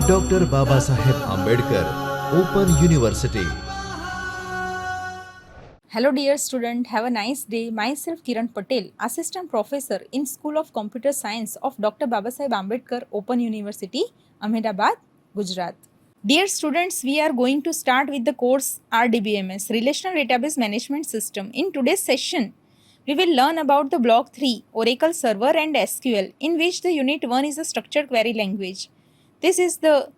Doctor Babasaheb Ambedkar open university. Hello dear student, have a nice day. Myself Kiran Patel, Assistant Professor in School of Computer Science of Dr. Babasaheb Ambedkar Open University, Ahmedabad, Gujarat. Dear students, we are going to start with the course RDBMS, Relational Database Management System. In today's session, we will learn about the Block 3, Oracle Server and SQL, in which the Unit 1 is a structured query language. This is the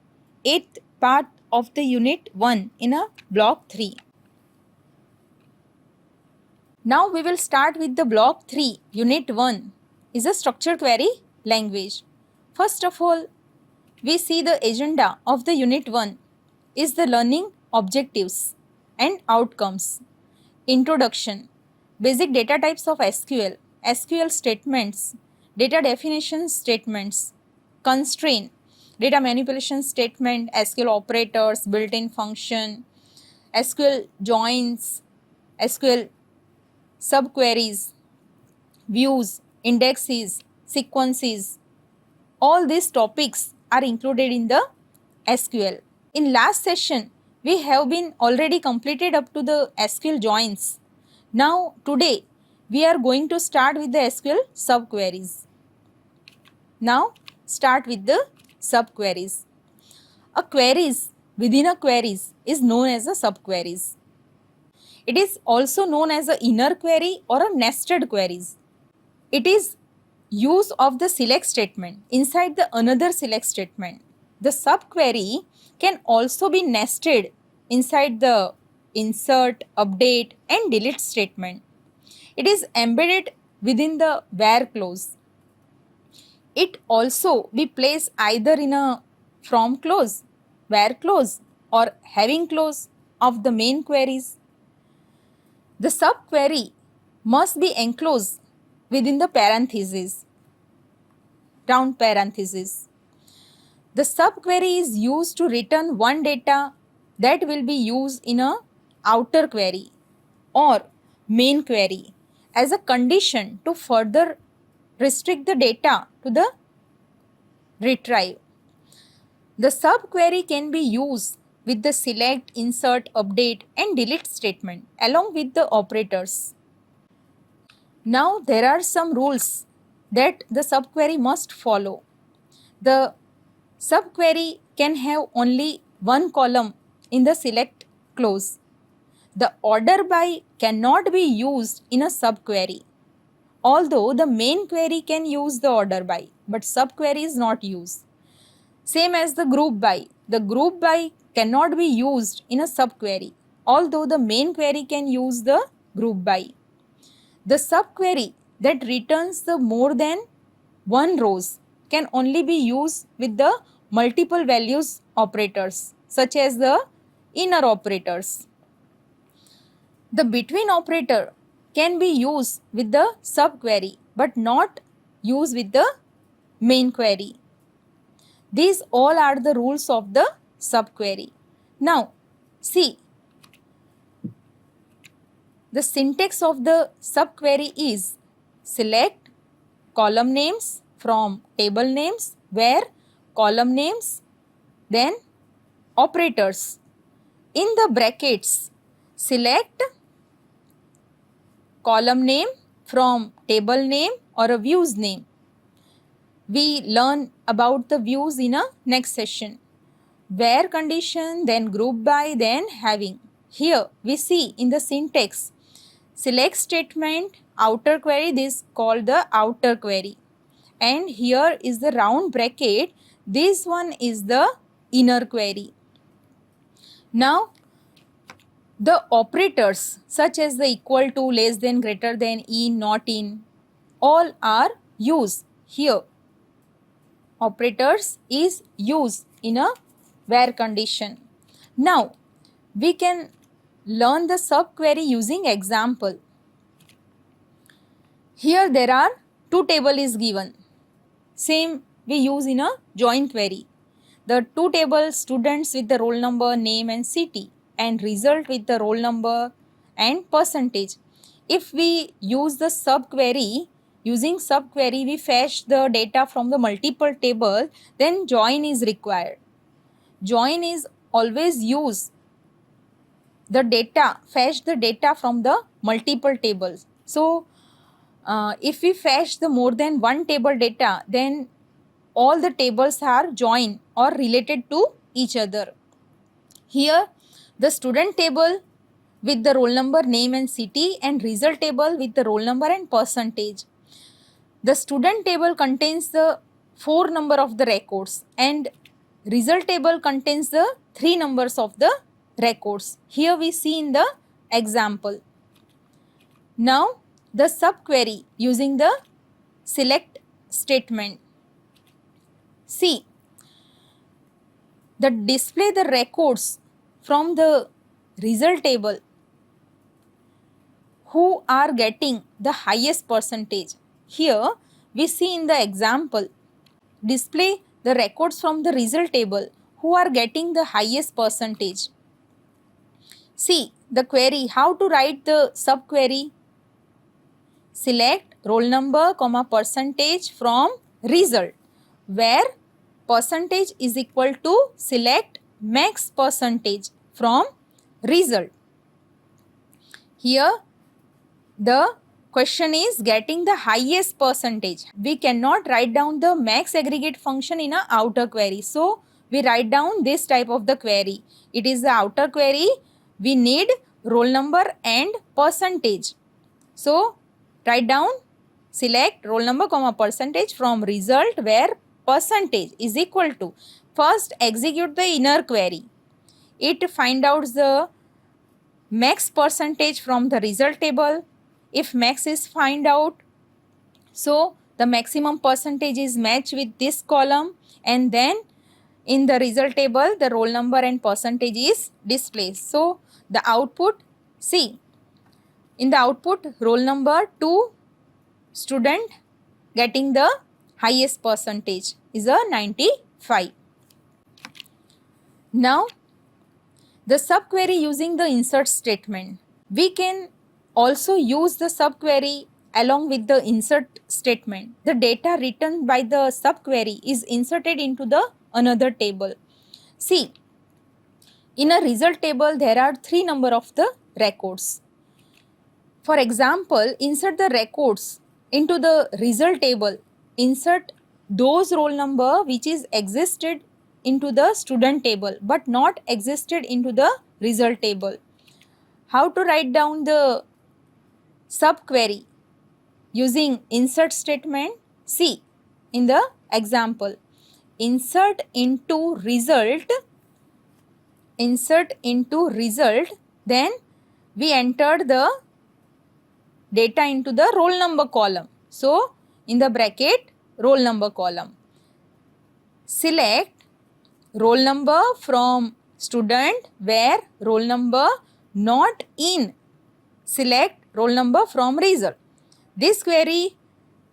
8th part of the Unit 1 in a Block 3. Now we will start with the block 3, unit 1 is a structured query language. First of all, we see the agenda of the unit 1 is the learning objectives and outcomes. Introduction, basic data types of SQL, SQL statements, data definition statements, constraint, data manipulation statement, SQL operators, built-in function, SQL joins, SQL subqueries, views, indexes, sequences, all these topics are included in the SQL. In last session, we have been already completed up to the SQL joins. Now today, we are going to start with the SQL subqueries. Now start with the subqueries. A queries within a queries is known as a subqueries. It is also known as an inner query or a nested queries. It is use of the select statement inside the another select statement. The subquery can also be nested inside the insert, update and delete statement. It is embedded within the where clause. It also be placed either in a from clause, where clause or having clause of the main queries. The subquery must be enclosed within the parentheses, round parentheses. The subquery is used to return one data that will be used in a outer query or main query as a condition to further restrict the data to the retrieve. The subquery can be used with the select, insert, update and delete statement along with the operators. Now there are some rules that the subquery must follow. The subquery can have only one column in the select clause. The order by cannot be used in a subquery. Although the main query can use the order by, but subquery is not used. Same as the group by. The group by cannot be used in a subquery, although the main query can use the group by. The subquery that returns the more than one rows can only be used with the multiple values operators, such as the inner operators. The between operator can be used with the subquery, but not used with the main query. These all are the rules of the subquery. Now, see, the syntax of the subquery is select column names from table names, where column names, then operators. In the brackets, select column name from table name or a views name. We learn about the views in a next session. Where condition, then group by, then having. Here we see in the syntax, select statement, outer query, this called the outer query. And here is the round bracket, this one is the inner query. Now the operators such as the equal to, less than, greater than, in, not in, all are used here. Operators is used in a where condition. Now we can learn the subquery using example. Here there are two table is given. Same we use in a join query. The two tables, students with the roll number, name and city, and result with the roll number and percentage. If we use the subquery, using subquery we fetch the data from the multiple table, then join is required. Join is always use the data, fetch the data from the multiple tables. So if we fetch the more than one table data, then all the tables are joined or related to each other. Here the student table with the roll number, name and city, and result table with the roll number and percentage. The student table contains the 4 number of the records and result table contains the 3 numbers of the records. Here we see in the example. Now the subquery using the select statement. See, the display the records from the result table who are getting the highest percentage. Here we see in the example, display the records from the result table who are getting the highest percentage. See the query, how to write the subquery. Select roll number comma percentage from result, where percentage is equal to select max percentage from result. Here the question is getting the highest percentage. We cannot write down the max aggregate function in a outer query. So we write down this type of the query. It is the outer query. We need roll number and percentage. So write down select roll number comma percentage from result where percentage is equal to. First execute the inner query. It find out the max percentage from the result table. If max is find out, so the maximum percentage is matched with this column, and then in the result table the roll number and percentage is displayed. So the output, see in the output roll number to student getting the highest percentage is a 95. Now the subquery using the insert statement. We can also use the subquery along with the insert statement. The data written by the subquery is inserted into the another table. See, in a result table there are 3 number of the records. For example, insert the records into the result table. Insert those roll number which is existed into the student table but not existed into the result table. How to write down the subquery using insert statement? See in the example, insert into result, then we entered the data into the roll number column. So in the bracket roll number column, select roll number from student where roll number not in, select roll number from result. This query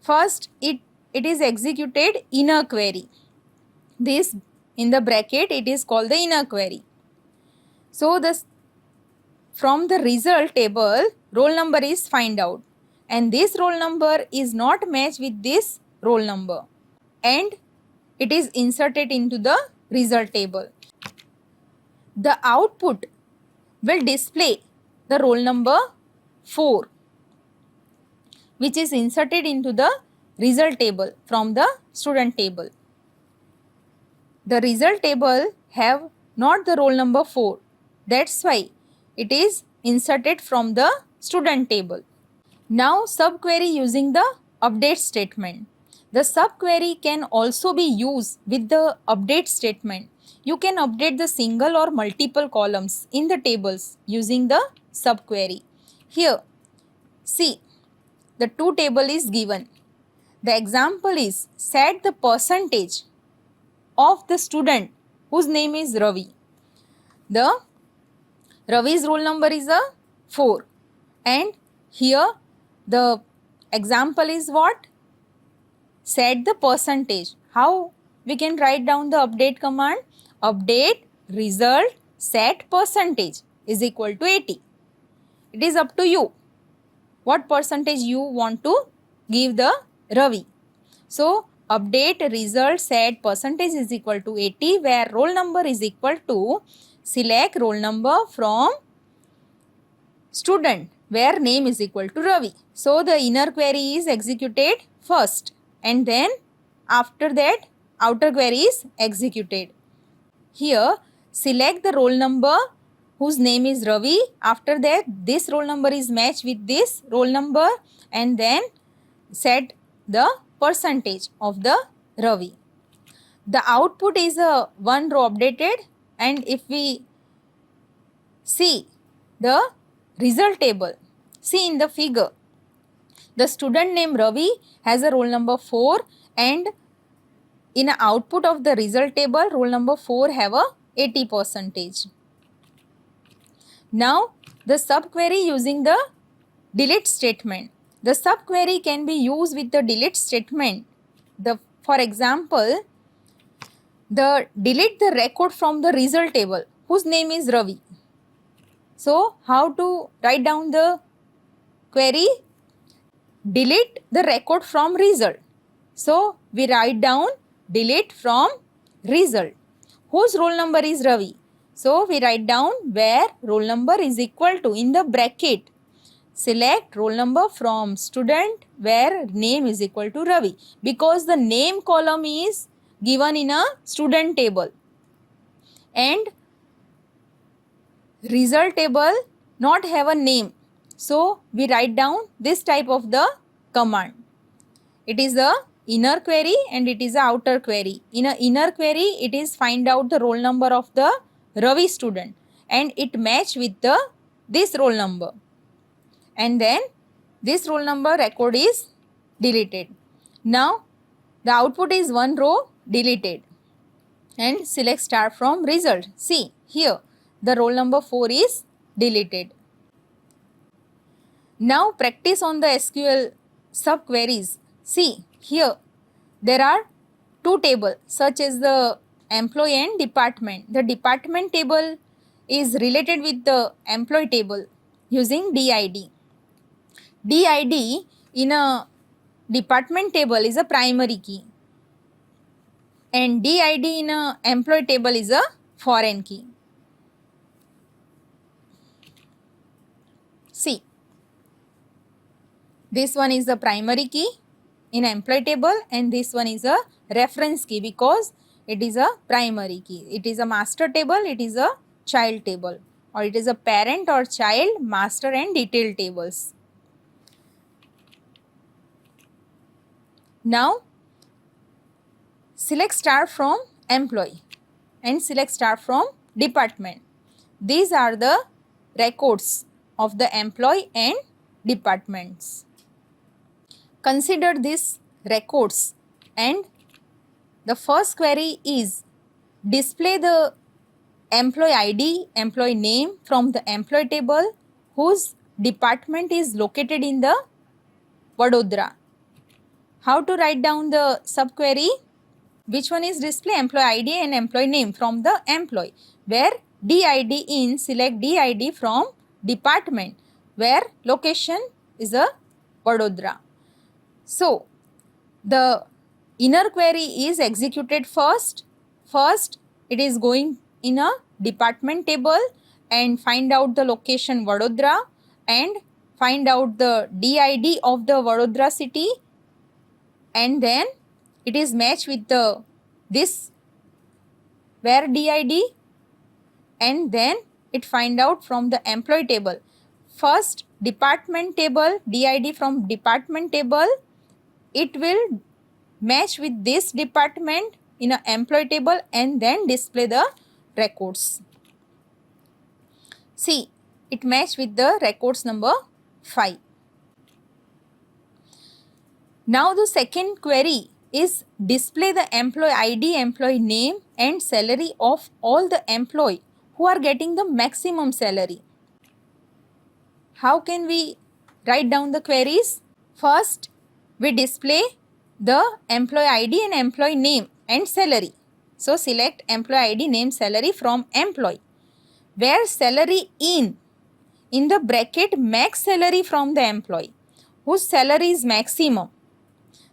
first it is executed inner query. This in the bracket it is called the inner query. So this from the result table roll number is find out, and this roll number is not matched with this roll number, and it is inserted into the result table. The output will display the roll number 4 which is inserted into the result table from the student table. The result table have not the roll number 4. That's why it is inserted from the student table. Now subquery using the update statement. The subquery can also be used with the update statement. You can update the single or multiple columns in the tables using the subquery. Here, see, the 2 table is given. The example is set the percentage of the student whose name is Ravi. The Ravi's roll number is a 4, and here the example is what? Set the percentage. How we can write down the update command? Update result set percentage is equal to 80. It is up to you what percentage you want to give the Ravi. So update result set percentage is equal to 80 where roll number is equal to select roll number from student where name is equal to Ravi. So the inner query is executed first and then after that outer query is executed. Here select the roll number whose name is Ravi. After that this roll number is matched with this roll number and then set the percentage of the Ravi. The output is a one row updated, and if we see the result table, see in the figure, the student name Ravi has a roll number 4 and in a output of the result table roll number 4 have a 80 percentage. Now the subquery using the delete statement. The subquery can be used with the delete statement. For example, delete the record from the result table whose name is Ravi. So how to write down the query? Delete the record from result. So we write down delete from result. Whose roll number is Ravi? So we write down where roll number is equal to in the bracket. Select roll number from student where name is equal to Ravi because the name column is given in a student table and result table not have a name. So we write down this type of the command. It is a inner query and it is a outer query. In a inner query it is find out the roll number of the Ravi student and it match with this roll number. And then this roll number record is deleted. Now the output is one row deleted and select star from result. See here the roll number 4 is deleted. Now practice on the SQL subqueries. See here there are two tables such as the employee and department. The department table is related with the employee table using DID. DID in a department table is a primary key and DID in a employee table is a foreign key. See, this one is the primary key in employee table and this one is a reference key because it is a primary key. It is a master table, it is a child table, or it is a parent or child, master and detail tables. Now select star from employee and select star from department. These are the records of the employee and departments. Consider these records and the first query is display the employee ID, employee name from the employee table whose department is located in the Vadodara. How to write down the subquery? Which one is display? Employee ID and employee name from the employee. Where DID in, select DID from department where location is a Vadodara. So the inner query is executed first. First it is going in a department table and find out the location Vadodara and find out the DID of the Vadodara city and then it is matched with this where DID and then it find out from the employee table. First department table, DID from department table, it will match with this department in an employee table and then display the records. See, it match with the records number 5. Now the second query is display the employee ID, employee name and salary of all the employee who are getting the maximum salary. How can we write down the queries? First, we display the employee ID and employee name and salary. So select employee ID, name, salary from employee. Where salary in the bracket max salary from the employee whose salary is maximum.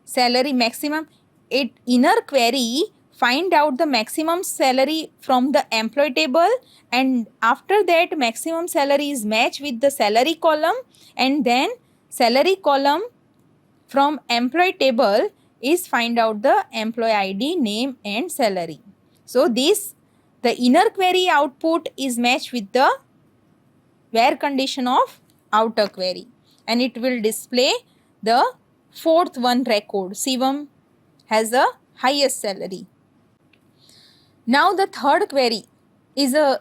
salary maximum, it inner query find out the maximum salary from the employee table, and after that maximum salary is matched with the salary column, and then salary column from employee table is find out the employee ID, name and salary. So this, the inner query output is matched with the where condition of outer query, and it will display the fourth one record. Shivam has the highest salary. Now the third query is a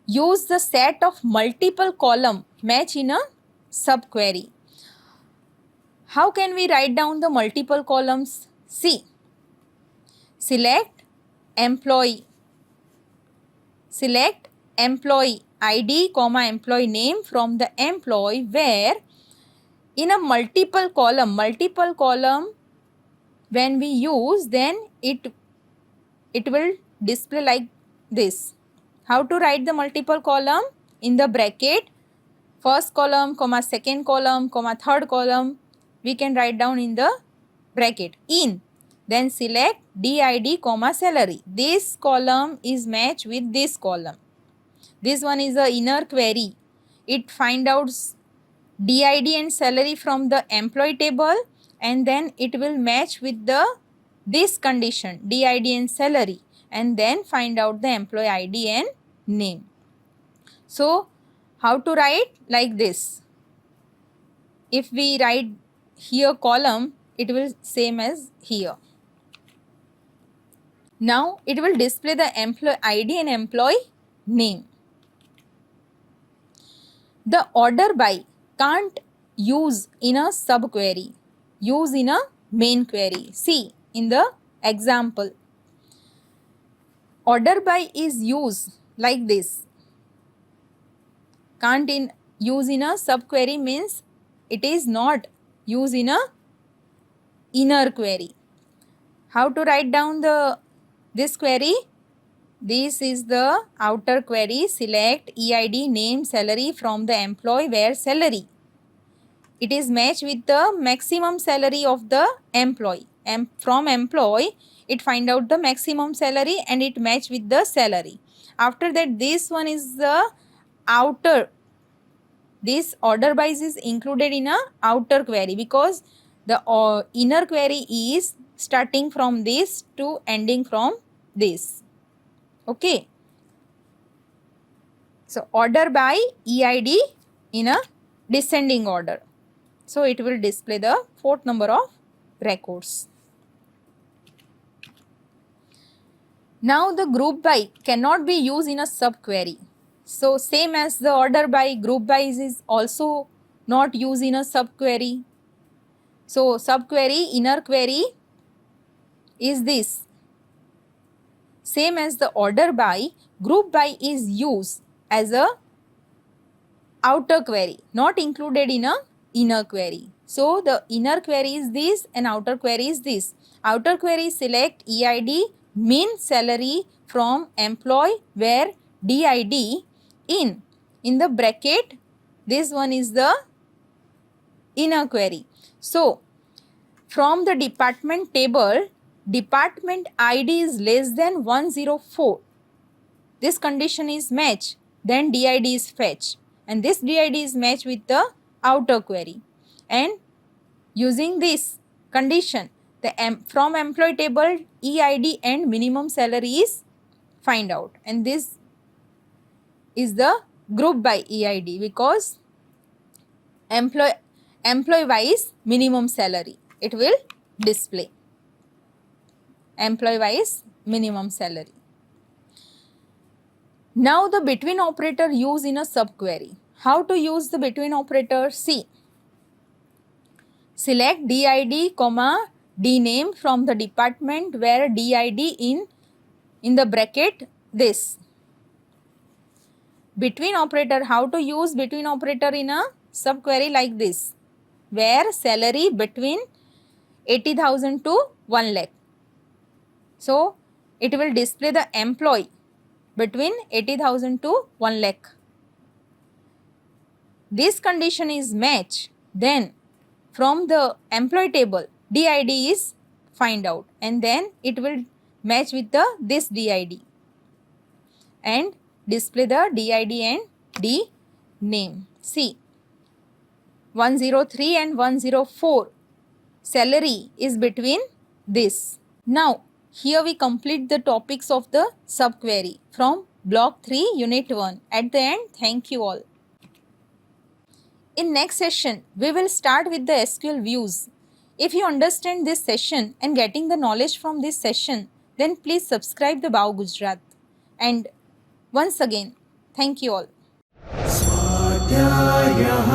use the set of multiple column match in a subquery. How can we write down the multiple columns? See, select employee ID comma employee name from the employee, where in a multiple column when we use, then it will display like this. How to write the multiple column? In the bracket, first column comma second column comma third column, we can write down in the bracket in, then select DID comma salary. This column is matched with this column. This one is the inner query. It find out DID and salary from the employee table, and then it will match with the this condition DID and salary, and then find out the employee ID and name. So how to write? Like this. If we write here column, it will same as here. Now it will display the employee ID and employee name. The order by can't use in a subquery, use in a main query. See in the example, order by is used like this. Can't use in a subquery means it is not used in a inner query. How to write down this query? This is the outer query. Select EID name salary from the employee, where salary, it is matched with the maximum salary of the employee, and from employee it find out the maximum salary and it match with the salary. After that, this one is the outer, this order by is included in a outer query, because the inner query is starting from this to ending from this. Okay, so order by EID in a descending order, so it will display the fourth number of records. Now the group by cannot be used in a subquery. So same as the order by, group by is also not used in a subquery. So subquery, inner query is this. Same as the order by, group by is used as a outer query, not included in a inner query. So the inner query is this and outer query is this. Outer query select EID mean salary from employee, where DID in the bracket, this one is the inner query. So from the department table, department ID is less than 104. This condition is matched, then DID is fetched, and this DID is matched with the outer query. And using this condition, the from employee table EID and minimum salary is find out, and this is the group by EID, because employee wise minimum salary it will display. Employee wise minimum salary. Now the between operator used in a subquery. How to use the between operator? See, select DID comma DName from the department, where DID in the bracket this. Between operator, how to use between operator in a subquery? Like this, where salary between 80,000 to 1 lakh. So it will display the employee between 80,000 to 1 lakh. This condition is matched, then from the employee table DID is find out, and then it will match with this DID and display the DID and D name. See, 103 and 104 salary is between this. Now here we complete the topics of the subquery from block 3 unit 1. At the end, thank you all. In next session, we will start with the SQL views. If you understand this session and getting the knowledge from this session, then please subscribe the BAU Gujarat. And once again, thank you all. स्वाध्यायः